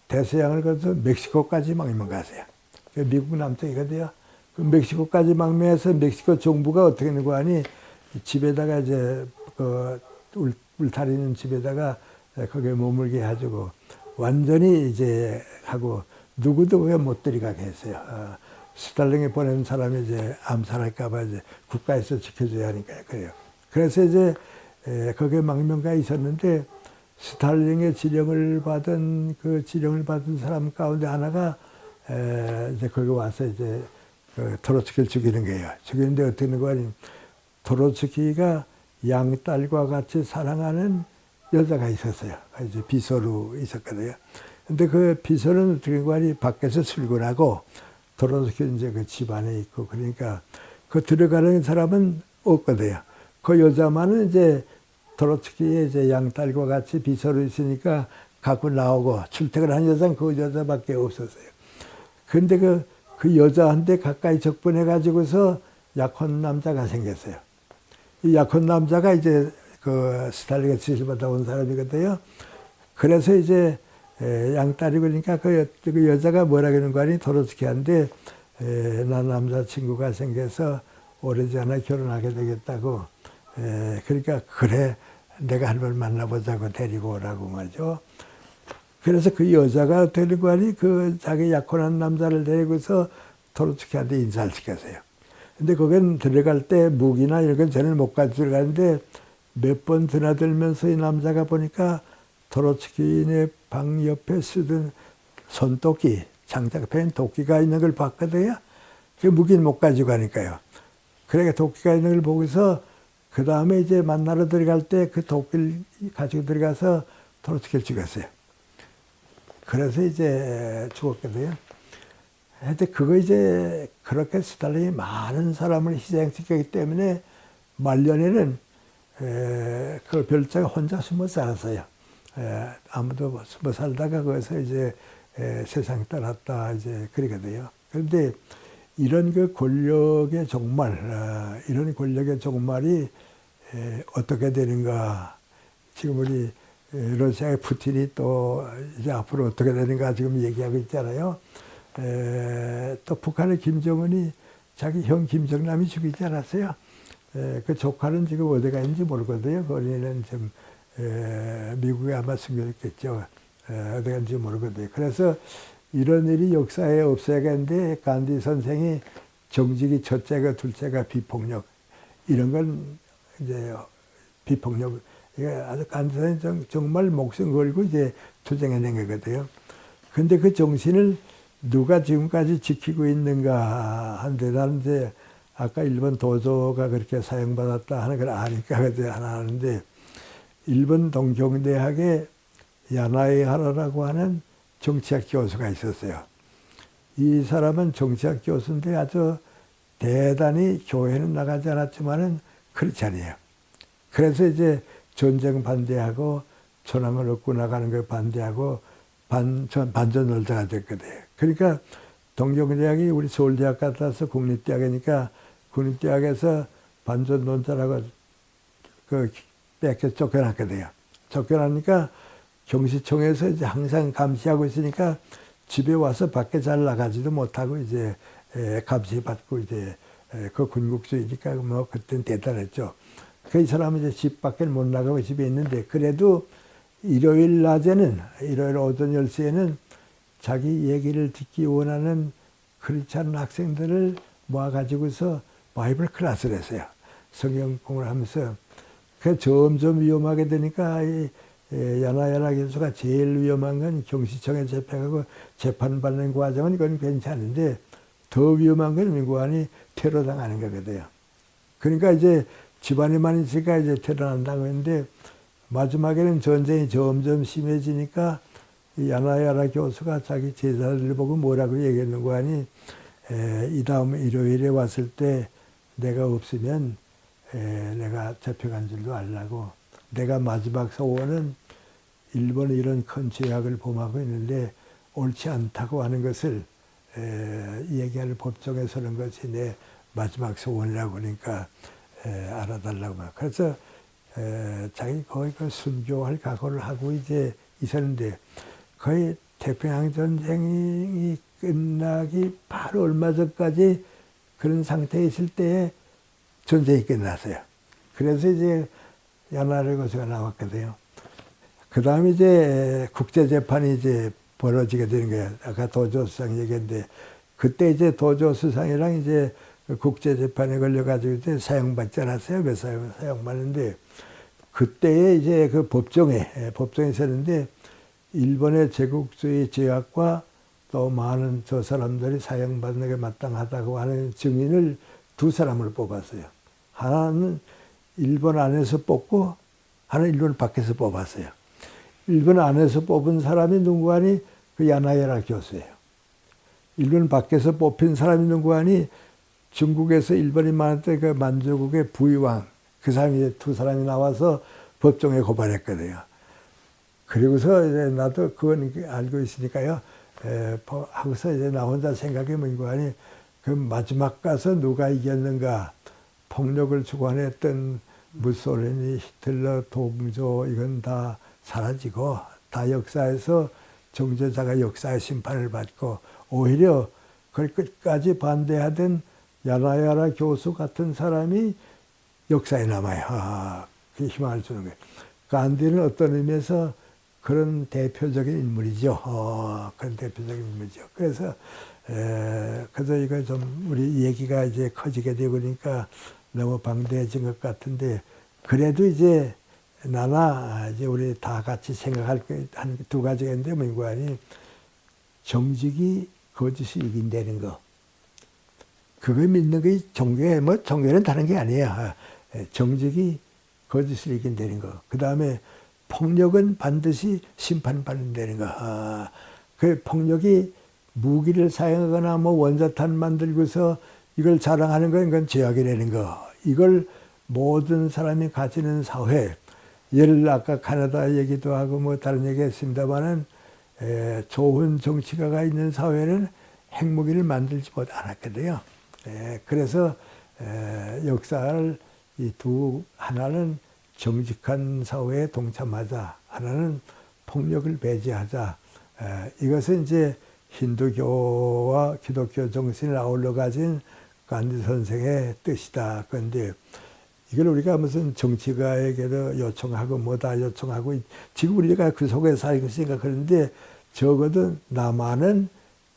대서양을 거쳐서 멕시코까지 망명 갔어요. 미국 남쪽이거든요. 그 멕시코까지 망명해서 멕시코 정부가 어떻게 하는 거 아니 집에다가 이제 그 울타리 있는 집에다가 거기에 머물게 해주고 완전히 이제 하고 누구도 그게 못 들이가게 했어요. 스탈린이 보낸 사람이 이제 암살할까봐 이제 국가에서 지켜줘야 하니까요. 그래요. 그래서 이제 거기에 망명가 있었는데 스탈린의 지령을 받은 사람 가운데 하나가 이제 거기 와서 이제 트로츠키를 죽이는 거예요. 죽이는데 어떻게 되는 거 아니면 트로츠키가 양딸과 같이 사랑하는 여자가 있었어요. 이제 비서로 있었거든요. 근데 그 비서는 어떻게 된 거 아니 밖에서 출근하고 트로츠키 이제 그 집안에 있고 그러니까 그 들어가는 사람은 없거든요. 그 여자만은 이제 트로츠키의 이제 양딸과 같이 비서로 있으니까 갖고 나오고 출퇴근하는 여자는 그 여자밖에 없었어요. 근데 그 여자한테 가까이 접근해가지고서 약혼 남자가 생겼어요. 이 약혼 남자가 이제 그 스탈린가 지시받아 온 사람이거든요. 그래서 이제 양딸이 그러니까 그 여자가 뭐라 그러는 거 아니 트로츠키한테 나 남자친구가 생겨서 오래전에 결혼하게 되겠다고 그러니까 그래 내가 한 번 만나보자고 데리고 오라고 말이죠. 그래서 그 여자가 데리고 하니 그 자기 약혼한 남자를 데리고서 트로츠키한테 인사를 시켰어요. 근데 거긴 들어갈 때 무기나 이런 건 전혀 못 가지고 들어가는데 몇 번 드나들면서 이 남자가 보니까 트로츠키네 방 옆에 쓰던 손도끼, 장작펜 도끼가 있는 걸 봤거든요. 그 무기는 못 가지고 가니까요. 그러니까 도끼가 있는 걸 보고서 그 다음에 이제 만나러 들어갈 때 그 도끼를 가지고 들어가서 트로츠키를 죽였어요. 그래서 이제 죽었거든요. 하여튼 그거 이제 그렇게 스탈린이 많은 사람을 희생시켰기 때문에 말년에는 그 별자가 혼자 숨어 살았어요. 아무도 숨어 살다가 거기서 이제 세상 떠났다 이제 그러거든요. 그런데 이런 그 권력의 종말, 이런 권력의 종말이 어떻게 되는가? 지금 우리 러시아의 푸틴이 또 이제 앞으로 어떻게 되는가 지금 얘기하고 있잖아요. 또 북한의 김정은이 자기 형 김정남이 죽이지 않았어요. 그 조카는 지금 어디가 있는지 모르거든요. 그 어린이는 지금 미국에 아마 숨겨졌겠죠. 어디 갔는지 모르거든요. 그래서 이런 일이 역사에 없어야겠는데 간디 선생이 정직이 첫째가 둘째가 비폭력 이런 건 이제 비폭력 이게 아주 간디 선생이 정말 목숨 걸고 이제 투쟁해낸 거거든요. 근데 그 정신을 누가 지금까지 지키고 있는가 한데 나는 이제 아까 일본 도조가 그렇게 사용받았다 하는 걸 아니까 그때 하나 하는데 일본 동경대학에 야나이 하라라고 하는 정치학 교수가 있었어요. 이 사람은 정치학 교수인데 아주 대단히 교회는 나가지 않았지만은 크리스찬이에요. 그래서 이제 전쟁 반대하고 천황을 얻고 나가는 걸 반대하고 반전놀자가 됐거든요. 그러니까 동경대학이 우리 서울대학 같아서 국립대학이니까 국립대학에서 반전론자라고 뺏겨 쫓겨났거든요. 쫓겨나니까 경시청에서 이제 항상 감시하고 있으니까 집에 와서 밖에 잘 나가지도 못하고 이제 감시받고 이제 그 군국주의니까 뭐 그때는 대단했죠. 그 이 사람은 이제 집 밖에 못 나가고 집에 있는데 그래도 일요일 낮에는 일요일 오전 10시에는 자기 얘기를 듣기 원하는 크리스찬 학생들을 모아가지고서 바이블 클래스를 했어요. 성경 공부를 하면서. 그 점점 위험하게 되니까 이 야나야나 교수가 제일 위험한 건 경시청에 잡혀가고 재판받는 과정은 이건 괜찮은데 더 위험한 건 민국안이 테러 당하는 거거든요. 그러니까 이제 집안에만 있으니까 이제 테러 난다고 했는데 마지막에는 전쟁이 점점 심해지니까 이 야나야나 교수가 자기 제자들을 보고 뭐라고 얘기했는 거 아니 이 다음 일요일에 왔을 때 내가 없으면 내가 잡혀간 줄도 알라고 내가 마지막 소원은 일본의 이런 큰 죄악을 범하고 있는데 옳지 않다고 하는 것을 얘기할 법정에 서는 것이 내 마지막 소원이라고 그러니까 알아달라고 막 그래서 자기 거의 그 순교할 각오를 하고 이제 있었는데 거의 태평양 전쟁이 끝나기 바로 얼마 전까지 그런 상태에 있을 때에 전쟁이 끝났어요. 그래서 이제 야나르 교수가 나왔거든요. 그 다음에 이제 국제재판이 이제 벌어지게 되는 거예요. 아까 도조수상 얘기했는데, 그때 이제 도조수상이랑 이제 국제재판에 걸려가지고 이제 사형받지 않았어요. 몇 사형받는데, 그때에 이제 그 법정에 있었는데, 일본의 제국주의 제약과 또 많은 저 사람들이 사형받는 게 마땅하다고 하는 증인을 두 사람을 뽑았어요. 하나는 일본 안에서 뽑고, 하나는 일본 밖에서 뽑았어요. 일본 안에서 뽑은 사람이 누구 하니? 그 야나야라 교수예요. 일본 밖에서 뽑힌 사람이 누구 하니? 중국에서 일본이 많았던 그 만주국의 부의왕, 그 사람이 두 사람이 나와서 법정에 고발했거든요. 그리고서 이제 나도 그건 알고 있으니까요. 하고서 이제 나 혼자 생각해 본 거 아니, 그 마지막 가서 누가 이겼는가? 폭력을 주관했던 무솔리니, 히틀러, 동조 이건 다 사라지고 다 역사에서 정죄자가 역사의 심판을 받고 오히려 그걸 끝까지 반대하던 야나야라 교수 같은 사람이 역사에 남아요. 그게 희망을 주는 거예요. 간디는 어떤 의미에서 그런 대표적인 인물이죠. 그런 대표적인 인물이죠. 그래서 이거 좀 우리 얘기가 이제 커지게 되고 그러니까 너무 방대해진 것 같은데, 그래도 이제 나나 이제 우리 다 같이 생각할 한 두 가지가 있는데 뭐니, 정직이 거짓을 이긴다는 거. 그거 믿는 게 종교에 종교는 다른 게 아니에요. 정직이 거짓을 이긴다는 거. 그 다음에 폭력은 반드시 심판받는다는 거. 그 폭력이 무기를 사용하거나 뭐 원자탄 만들고서 이걸 자랑하는 건 이건 죄악이라는 거. 이걸 모든 사람이 가지는 사회. 예를 아까 카나다 얘기도 하고 뭐 다른 얘기 했습니다만은 좋은 정치가가 있는 사회는 핵무기를 만들지 못 않았거든요. 그래서 역사를 이 하나는 정직한 사회에 동참하자, 하나는 폭력을 배제하자. 이것은 이제 힌두교와 기독교 정신을 아울러 가진 간디 선생의 뜻이다. 그런데 이걸 우리가 무슨 정치가에게도 요청하고 뭐다 요청하고, 지금 우리가 그 속에 살고 있으니까 그런데, 적어도 나만은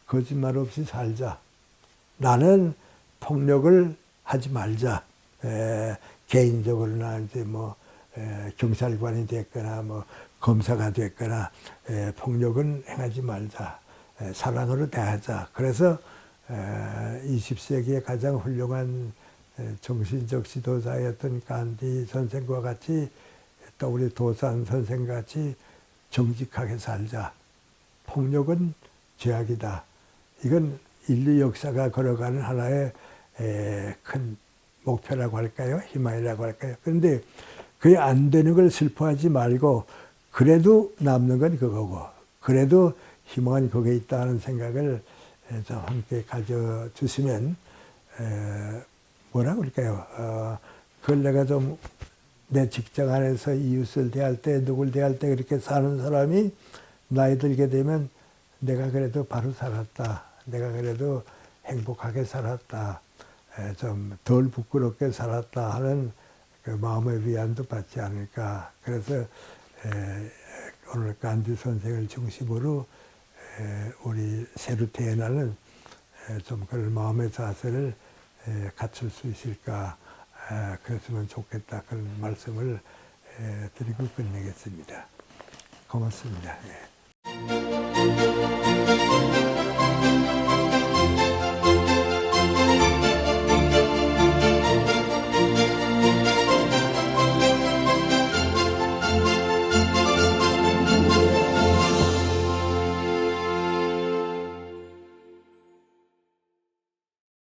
거짓말 없이 살자. 나는 폭력을 하지 말자. 개인적으로나 이제 뭐 경찰관이 됐거나 뭐 검사가 됐거나 폭력은 행하지 말자. 사랑으로 대하자. 그래서 20세기의 가장 훌륭한 정신적 지도자였던 간디 선생과 같이, 또 우리 도산 선생같이 정직하게 살자. 폭력은 죄악이다. 이건 인류 역사가 걸어가는 하나의 큰 목표라고 할까요? 희망이라고 할까요? 그런데 그게 안 되는 걸 슬퍼하지 말고, 그래도 남는 건 그거고, 그래도 희망은 거기에 있다는 생각을 좀 함께 가져주시면, 뭐라 그럴까요? 그걸 내가 좀 내 직장 안에서 이웃을 대할 때, 누굴 대할 때 그렇게 사는 사람이 나이 들게 되면 내가 그래도 바로 살았다. 내가 그래도 행복하게 살았다. 좀 덜 부끄럽게 살았다 하는 그 마음의 위안도 받지 않을까. 그래서 오늘 간디 선생을 중심으로 우리 새로 태어나는 좀 그런 마음의 자세를 갖출 수 있을까. 그랬으면 좋겠다. 그런 말씀을 드리고 끝내겠습니다. 고맙습니다. 예.